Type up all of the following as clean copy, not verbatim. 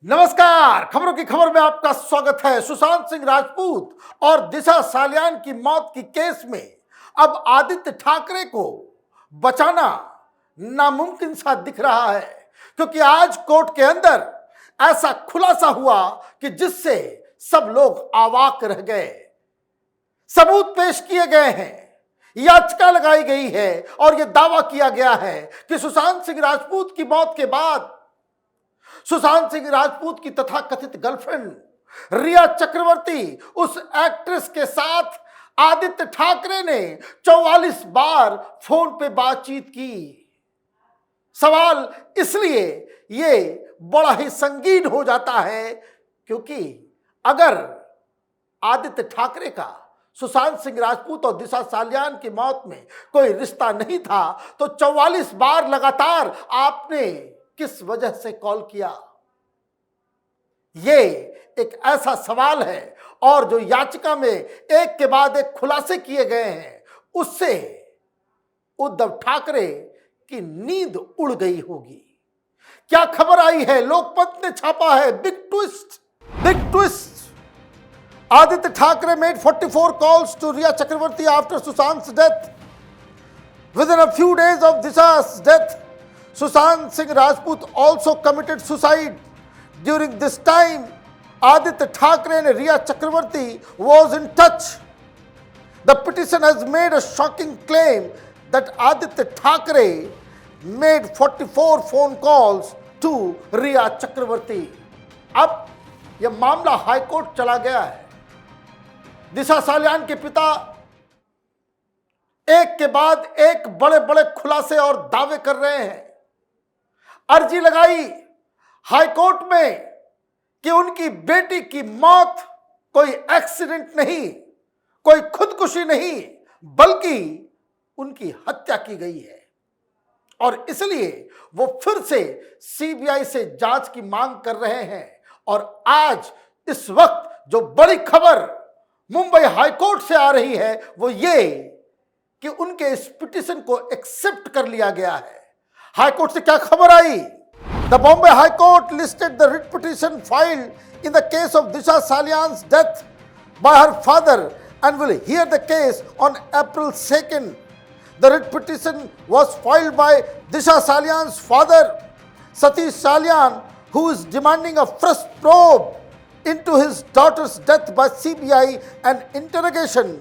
नमस्कार। खबरों की खबर में आपका स्वागत है। सुशांत सिंह राजपूत और दिशा सालियान की मौत की केस में अब आदित्य ठाकरे को बचाना नामुमकिन सा दिख रहा है, क्योंकि आज कोर्ट के अंदर ऐसा खुलासा हुआ कि जिससे सब लोग अवाक रह गए। सबूत पेश किए गए हैं, याचिका लगाई गई है और यह दावा किया गया है कि सुशांत सिंह राजपूत की मौत के बाद सुशांत सिंह राजपूत की तथाकथित गर्लफ्रेंड रिया चक्रवर्ती उस एक्ट्रेस के साथ आदित्य ठाकरे ने 44 बार फोन पे बातचीत की। सवाल इसलिए ये बड़ा ही संगीन हो जाता है क्योंकि अगर आदित्य ठाकरे का सुशांत सिंह राजपूत और दिशा सालियान की मौत में कोई रिश्ता नहीं था तो 44 बार लगातार आपने किस वजह से कॉल किया? ये एक ऐसा सवाल है और जो याचिका में एक के बाद एक खुलासे किए गए हैं उससे उद्धव ठाकरे की नींद उड़ गई होगी। क्या खबर आई है? लोकमत ने छापा है, big twist. Aditya Thackeray made 44 calls to Riya Chakravarti after Sushant's death. Within a few days of Disha's death, Sushant Singh Rajput also committed suicide. During this time, Aditya Thackeray and Riya Chakravarti was in touch. The petition has made a shocking claim that Aditya Thackeray made 44 phone calls to Riya Chakravarti. अब यह मामला high court चला गया है। दिशा सालियान के पिता एक के बाद एक बड़े बड़े खुलासे और दावे कर रहे हैं। अर्जी लगाई हाईकोर्ट में कि उनकी बेटी की मौत कोई एक्सीडेंट नहीं, कोई खुदकुशी नहीं, बल्कि उनकी हत्या की गई है और इसलिए वो फिर से सीबीआई से जांच की मांग कर रहे हैं। और आज इस वक्त जो बड़ी खबर मुंबई हाईकोर्ट से आ रही है वो ये कि उनके इस पिटीशन को एक्सेप्ट कर लिया गया है। हाईकोर्ट से क्या खबर आई? The Bombay High Court listed the writ petition filed in the case of Disha Salian's death by her father and will hear the case on April 2nd. The writ petition was filed by Disha Salian's father, Satish Salian, who is demanding a fresh probe into his daughter's death by CBI and interrogation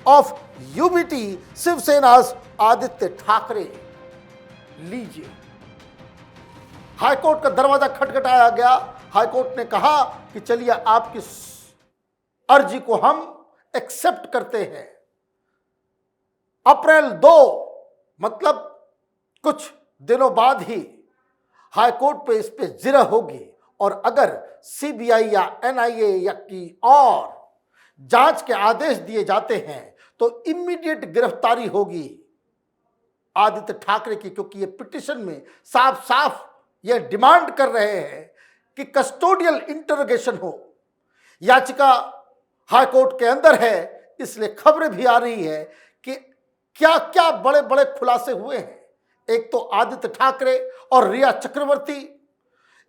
of UBT Shiv Sena's Aditya Thackeray. लीजिए, high court का दरवाजा खटखटाया गया। High court ने कहा कि चलिए आपकी अर्जी को हम एक्सेप्ट करते हैं। अप्रैल 2 मतलब कुछ दिनों बाद ही हाईकोर्ट पे इस पे जिरह होगी और अगर सीबीआई या एनआईए या की और जांच के आदेश दिए जाते हैं तो इमीडिएट गिरफ्तारी होगी आदित्य ठाकरे की, क्योंकि ये पिटीशन में साफ साफ ये डिमांड कर रहे हैं कि कस्टोडियल इंटरोगेशन हो। याचिका हाईकोर्ट के अंदर है, इसलिए खबरें भी आ रही है कि क्या क्या बड़े बड़े खुलासे हुए हैं। एक तो आदित्य ठाकरे और रिया चक्रवर्ती,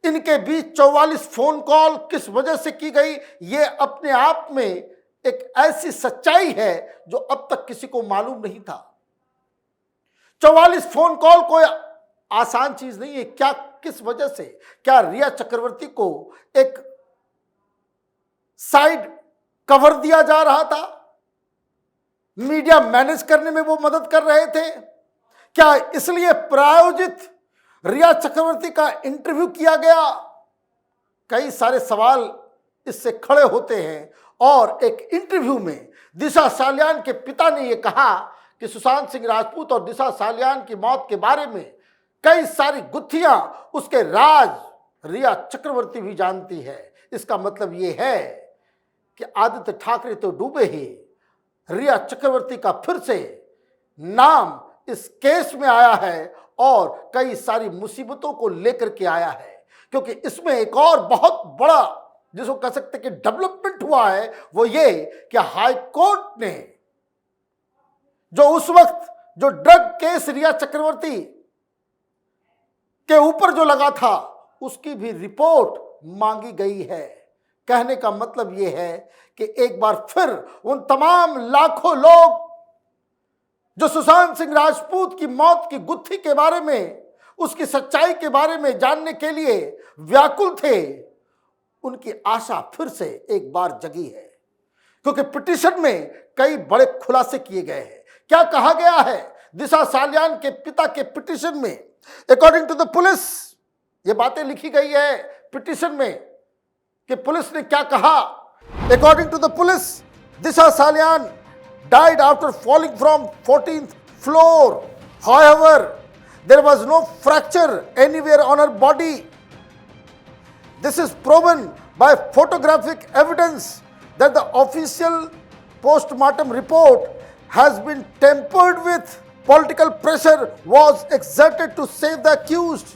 इनके बीच 44 फोन कॉल किस वजह से की गई, ये अपने आप में एक ऐसी सच्चाई है जो अब तक किसी को मालूम नहीं था। 44 फोन कॉल कोई आसान चीज नहीं है। क्या किस वजह से? क्या रिया चक्रवर्ती को एक साइड कवर दिया जा रहा था? मीडिया मैनेज करने में वो मदद कर रहे थे? क्या इसलिए प्रायोजित रिया चक्रवर्ती का इंटरव्यू किया गया? कई सारे सवाल इससे खड़े होते हैं और एक इंटरव्यू में दिशा सालियान के पिता ने यह कहा कि सुशांत सिंह राजपूत और दिशा सालियान की मौत के बारे में कई सारी गुत्थियां उसके राज रिया चक्रवर्ती भी जानती है। इसका मतलब यह है कि आदित्य ठाकरे तो डूबे ही, रिया चक्रवर्ती का फिर से नाम इस केस में आया है और कई सारी मुसीबतों को लेकर के आया है। क्योंकि इसमें एक और बहुत बड़ा जिसको कह सकते कि डेवलपमेंट हुआ है वो ये कि हाई कोर्ट ने जो उस वक्त जो ड्रग केस रिया चक्रवर्ती के ऊपर जो लगा था उसकी भी रिपोर्ट मांगी गई है। कहने का मतलब यह है कि एक बार फिर उन तमाम लाखों लोग जो सुशांत सिंह राजपूत की मौत की गुत्थी के बारे में, उसकी सच्चाई के बारे में जानने के लिए व्याकुल थे, उनकी आशा फिर से एक बार जगी है। क्योंकि पिटीशन में कई बड़े खुलासे किए गए हैं। क्या कहा गया है दिशा सालियान के पिता के पिटीशन में? अकॉर्डिंग टू द पुलिस, ये बातें लिखी गई है पिटीशन में कि पुलिस ने क्या कहा। According to the police, Disha Salian died after falling from 14th floor. However, there was no fracture anywhere on her body. This is proven by photographic evidence that the official post-mortem report has been tampered with. Political pressure was exerted to save the accused.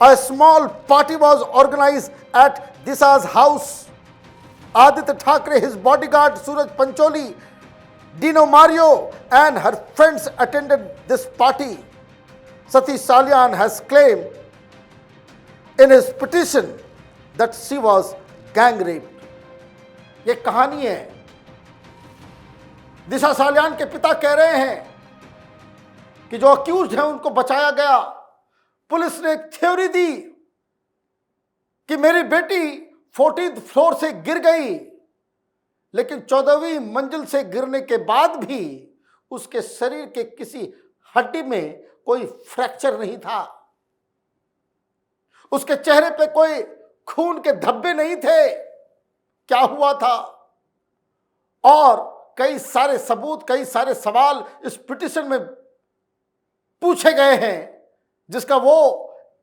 A small party was organized at Disha's house. Aditya Thackeray, his bodyguard Suraj Pancholi, Dino Mario and her friends attended this party. Satish Salyan has claimed in his petition that she was gang raped. ये कहानी है। दिशा सालियान के पिता कह रहे हैं कि जो अक्यूज्ड हैं उनको बचाया गया। पुलिस ने एक थ्योरी दी कि मेरी बेटी 14th फ्लोर से गिर गई, लेकिन 14वीं मंजिल से गिरने के बाद भी उसके शरीर के किसी हड्डी में कोई फ्रैक्चर नहीं था, उसके चेहरे पे कोई खून के धब्बे नहीं थे। क्या हुआ था? और कई सारे सबूत, कई सारे सवाल इस पिटीशन में पूछे गए हैं जिसका वो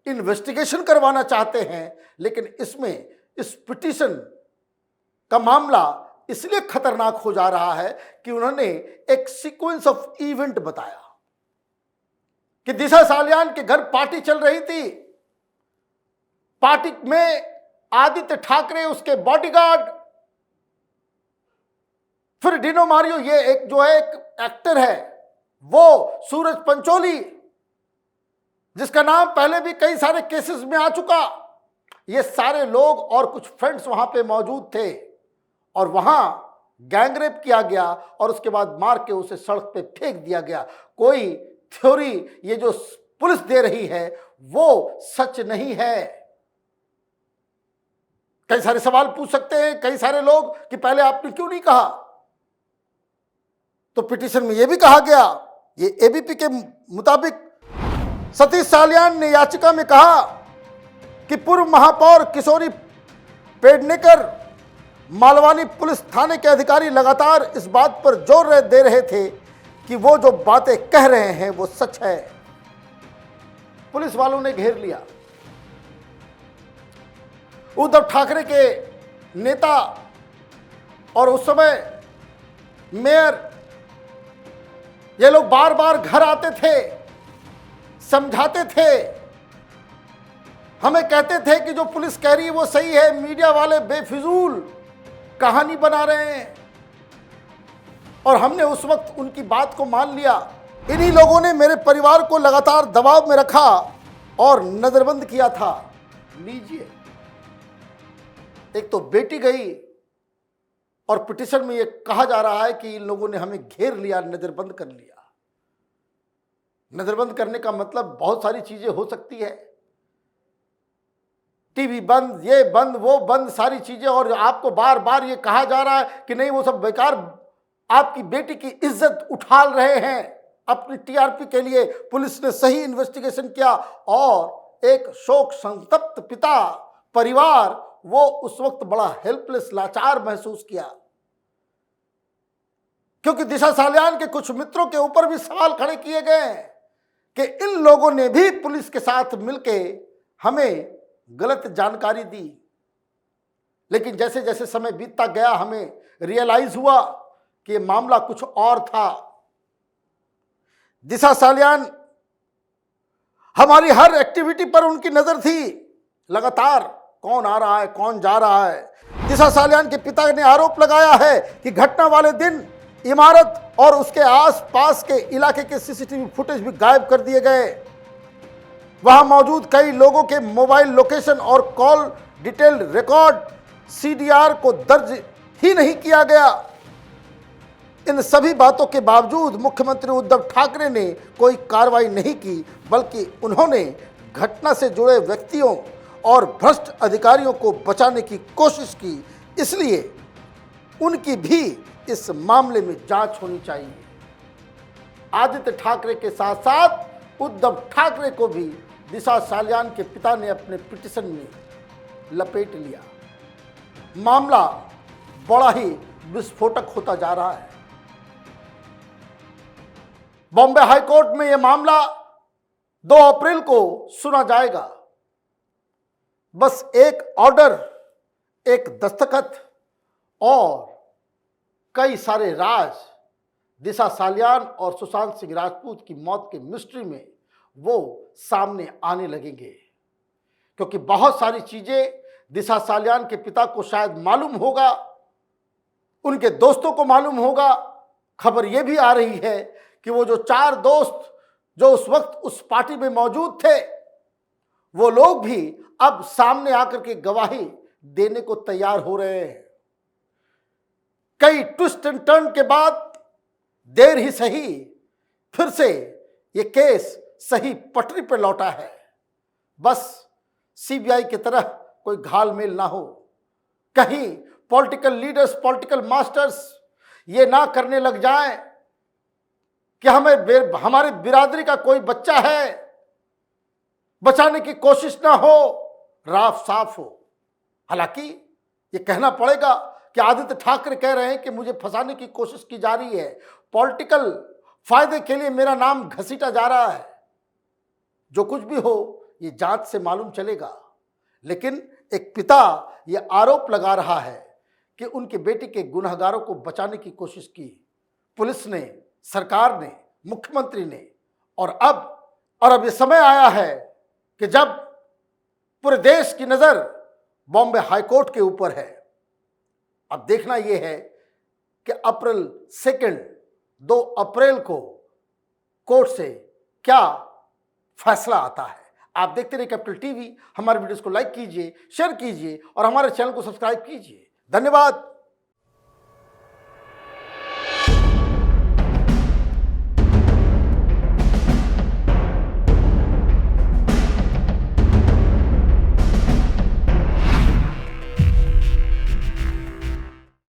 इन्वेस्टिगेशन करवाना चाहते हैं। लेकिन इसमें इस पिटीशन का मामला इसलिए खतरनाक हो जा रहा है कि उन्होंने एक सीक्वेंस ऑफ इवेंट बताया कि दिशा सालियान के घर पार्टी चल रही थी। पार्टी में आदित्य ठाकरे, उसके बॉडीगार्ड, फिर डिनो मारियो, ये एक जो है एक एक्टर है, वो सूरज पंचोली जिसका नाम पहले भी कई सारे केसेस में आ चुका, ये सारे लोग और कुछ फ्रेंड्स वहां पे मौजूद थे और वहां गैंगरेप किया गया और उसके बाद मार के उसे सड़क पे फेंक दिया गया। कोई थ्योरी ये जो पुलिस दे रही है वो सच नहीं है। कई सारे सवाल पूछ सकते हैं कई सारे लोग कि पहले आपने क्यों नहीं कहा। तो पिटीशन में यह भी कहा गया, ये एबीपी के मुताबिक सतीश सालियान ने याचिका में कहा कि पूर्व महापौर किशोरी पेडनेकर, मालवानी पुलिस थाने के अधिकारी लगातार इस बात पर जोर दे रहे थे कि वो जो बातें कह रहे हैं वो सच है। पुलिस वालों ने घेर लिया। उद्धव ठाकरे के नेता और उस समय मेयर, ये लोग बार बार घर आते थे, समझाते थे, हमें कहते थे कि जो पुलिस कह रही है वो सही है, मीडिया वाले बेफिजूल कहानी बना रहे हैं। और हमने उस वक्त उनकी बात को मान लिया। इन्हीं लोगों ने मेरे परिवार को लगातार दबाव में रखा और नजरबंद किया था। लीजिए, एक तो बेटी गई और पिटीशन में यह कहा जा रहा है कि इन लोगों ने हमें घेर लिया, नजरबंद कर लिया। नजरबंद करने का मतलब बहुत सारी चीजें हो सकती है, टीवी बंद, ये बंद, वो बंद, सारी चीजें। और आपको बार बार ये कहा जा रहा है कि नहीं वो सब बेकार, आपकी बेटी की इज्जत उछाल रहे हैं अपनी टीआरपी के लिए। पुलिस ने सही इन्वेस्टिगेशन किया और एक शोक संतप्त पिता, परिवार, वो उस वक्त बड़ा हेल्पलेस, लाचार महसूस किया, क्योंकि दिशा सालियान के कुछ मित्रों के ऊपर भी सवाल खड़े किए गए कि इन लोगों ने भी पुलिस के साथ मिलके हमें गलत जानकारी दी। लेकिन जैसे जैसे समय बीतता गया हमें रियलाइज हुआ कि ये मामला कुछ और था। दिशा सालियान, हमारी हर एक्टिविटी पर उनकी नजर थी, लगातार कौन आ रहा है, कौन जा रहा है। दिशा सालियान के पिता ने आरोप लगाया है कि घटना वाले दिन इमारत और उसके आसपास के इलाके के सीसीटीवी फुटेज भी गायब कर दिए गए। वहां मौजूद कई लोगों के मोबाइल लोकेशन और कॉल डिटेल रिकॉर्ड सीडीआर को दर्ज ही नहीं किया गया। इन सभी बातों के बावजूद मुख्यमंत्री उद्धव ठाकरे ने कोई कार्रवाई नहीं की, बल्कि उन्होंने घटना से जुड़े व्यक्तियों और भ्रष्ट अधिकारियों को बचाने की कोशिश की। इसलिए उनकी भी इस मामले में जांच होनी चाहिए। आदित्य ठाकरे के साथ साथ उद्धव ठाकरे को भी दिशा सालियान के पिता ने अपने पिटीशन में लपेट लिया। मामला बड़ा ही विस्फोटक होता जा रहा है। बॉम्बे हाईकोर्ट में यह मामला 2 अप्रैल को सुना जाएगा। बस एक ऑर्डर, एक दस्तखत और कई सारे राज दिशा सालियान और सुशांत सिंह राजपूत की मौत के मिस्ट्री में वो सामने आने लगेंगे, क्योंकि बहुत सारी चीजें दिशा सालियान के पिता को शायद मालूम होगा, उनके दोस्तों को मालूम होगा। खबर यह भी आ रही है कि वो जो 4 दोस्त जो उस वक्त उस पार्टी में मौजूद थे, वो लोग भी अब सामने आकर के गवाही देने को तैयार हो रहे हैं। कई ट्विस्ट एंड टर्न के बाद देर ही सही फिर से ये केस सही पटरी पर लौटा है। बस सीबीआई की तरह कोई घालमेल ना हो, कहीं पॉलिटिकल लीडर्स, पॉलिटिकल मास्टर्स ये ना करने लग जाएं कि हमारे बिरादरी का कोई बच्चा है, बचाने की कोशिश ना हो, राफ साफ हो। हालांकि ये कहना पड़ेगा कि आदित्य ठाकरे कह रहे हैं कि मुझे फंसाने की कोशिश की जा रही है, पॉलिटिकल फायदे के लिए मेरा नाम घसीटा जा रहा है। जो कुछ भी हो ये जांच से मालूम चलेगा। लेकिन एक पिता ये आरोप लगा रहा है कि उनके बेटे के गुनहगारों को बचाने की कोशिश की पुलिस ने, सरकार ने, मुख्यमंत्री ने, और अब ये समय आया है कि जब पूरे देश की नजर बॉम्बे हाईकोर्ट के ऊपर है। अब देखना यह है कि अप्रैल 2 अप्रैल को कोर्ट से क्या फैसला आता है। आप देखते रहिए कैपिटल टीवी। हमारे वीडियोस को लाइक कीजिए, शेयर कीजिए और हमारे चैनल को सब्सक्राइब कीजिए। धन्यवाद।